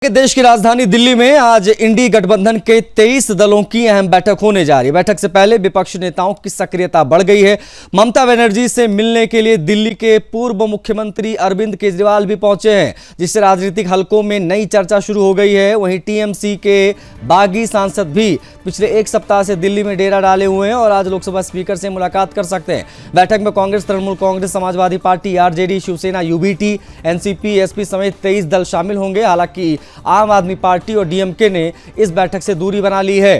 कि देश की राजधानी दिल्ली में आज इंडी गठबंधन के 23 दलों की अहम बैठक होने जा रही है। बैठक से पहले विपक्षी नेताओं की सक्रियता बढ़ गई है। ममता बनर्जी से मिलने के लिए दिल्ली के पूर्व मुख्यमंत्री अरविंद केजरीवाल भी पहुंचे हैं, जिससे राजनीतिक हलकों में नई चर्चा शुरू हो गई है। वहीं टीएमसी के बागी सांसद भी पिछले एक सप्ताह से दिल्ली में डेरा डाले हुए हैं और आज लोकसभा स्पीकर से मुलाकात कर सकते हैं। बैठक में Congress, Trinamool Congress, Samajwadi Party, RJD, Shiv Sena, UBT, NCP, SP समेत 23 दल शामिल होंगे। हालांकि आम आदमी पार्टी और डीएमके ने इस बैठक से दूरी बना ली है,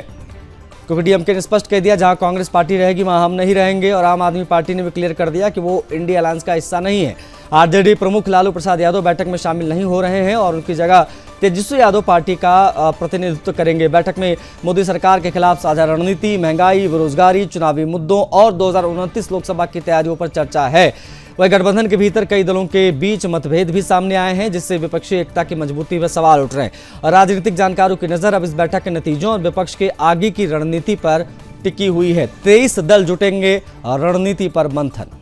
क्योंकि डीएमके ने स्पष्ट कह दिया जहां कांग्रेस पार्टी रहेगी वहां हम नहीं रहेंगे, और आम आदमी पार्टी ने भी क्लियर कर दिया कि वो इंडिया अलायंस का हिस्सा नहीं है। आरजेडी प्रमुख लालू प्रसाद यादव बैठक में शामिल नहीं हो रहे हैं और उनकी जगह तेजस्वी यादव पार्टी का प्रतिनिधित्व करेंगे। बैठक में मोदी सरकार के खिलाफ साझा रणनीति, महंगाई, बेरोजगारी, चुनावी मुद्दों और 2029 लोकसभा की तैयारियों पर चर्चा है। वह गठबंधन के भीतर कई दलों के बीच मतभेद भी सामने आए हैं, जिससे विपक्षी एकता की मजबूती पर सवाल उठ रहे हैं। और राजनीतिक जानकारों की नजर अब इस बैठक के नतीजों और विपक्ष के आगे की रणनीति पर टिकी हुई है। 23 दल जुटेंगे और रणनीति पर मंथन।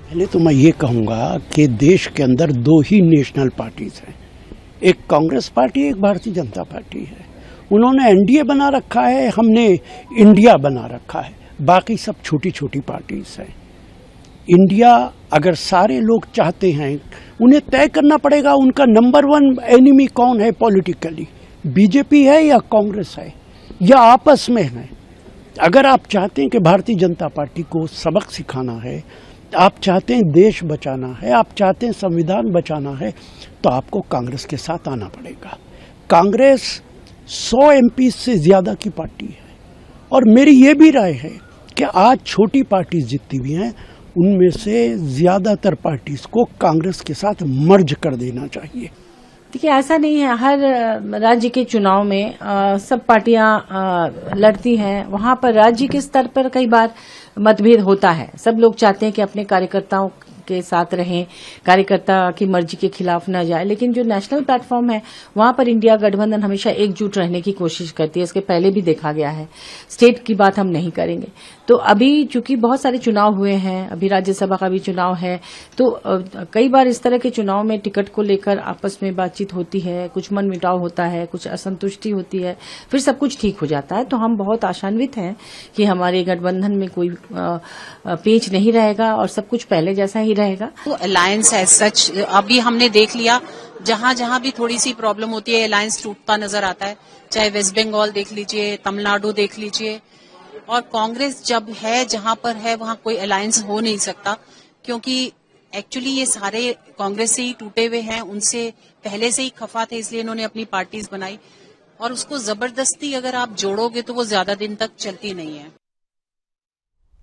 पहले तो मैं ये कहूँगा कि देश के अंदर दो ही नेशनल पार्टीज हैं, एक कांग्रेस पार्टी, एक भारतीय जनता पार्टी है। उन्होंने एनडीए बना रखा है, हमने इंडिया बना रखा है, बाकी सब छोटी छोटी पार्टीज हैं। इंडिया अगर सारे लोग चाहते हैं, उन्हें तय करना पड़ेगा उनका नंबर 1 एनिमी कौन है पॉलिटिकली, बीजेपी है या कांग्रेस है या आपस में है। अगर आप चाहते हैं कि भारतीय जनता पार्टी को सबक सिखाना है, आप चाहते हैं देश बचाना है, आप चाहते हैं संविधान बचाना है, तो आपको कांग्रेस के साथ आना पड़ेगा। कांग्रेस 100 एमपी से ज्यादा की पार्टी है और मेरी ये भी राय है कि आज छोटी पार्टी जितनी भी हैं उनमें से ज्यादातर पार्टीज को कांग्रेस के साथ मर्ज कर देना चाहिए। देखिए, ऐसा नहीं है, हर राज्य के चुनाव में सब पार्टियां लड़ती हैं। वहां पर राज्य के स्तर पर कई बार मतभेद होता है। सब लोग चाहते हैं कि अपने कार्यकर्ताओं के साथ रहें, कार्यकर्ता की मर्जी के खिलाफ न जाए, लेकिन जो नेशनल प्लेटफॉर्म है वहां पर इंडिया गठबंधन हमेशा एकजुट रहने की कोशिश करती है। इसके पहले भी देखा गया है। स्टेट की बात हम नहीं करेंगे। तो अभी चूंकि बहुत सारे चुनाव हुए हैं, अभी राज्यसभा का भी चुनाव है, तो कई बार इस तरह के चुनाव में टिकट को लेकर आपस में बातचीत होती है, कुछ मनमुटाव होता है, कुछ असंतुष्टि होती है, फिर सब कुछ ठीक हो जाता है। तो हम बहुत आशान्वित हैं कि हमारे गठबंधन में कोई पेच नहीं रहेगा और सब कुछ पहले जैसा ही रहेगा। तो अलायंस है सच, अभी हमने देख लिया जहां जहां भी थोड़ी सी प्रॉब्लम होती है अलायंस टूटता नजर आता है। चाहे वेस्ट बंगाल देख लीजिए, तमिलनाडु देख लीजिए, और कांग्रेस जब है जहां पर है वहां कोई अलायंस हो नहीं सकता, क्योंकि एक्चुअली ये सारे कांग्रेस से ही टूटे हुए हैं, उनसे पहले से ही खफा थे, इसलिए इन्होंने अपनी पार्टीज बनाई, और उसको जबरदस्ती अगर आप जोड़ोगे तो वो ज्यादा दिन तक चलती नहीं है।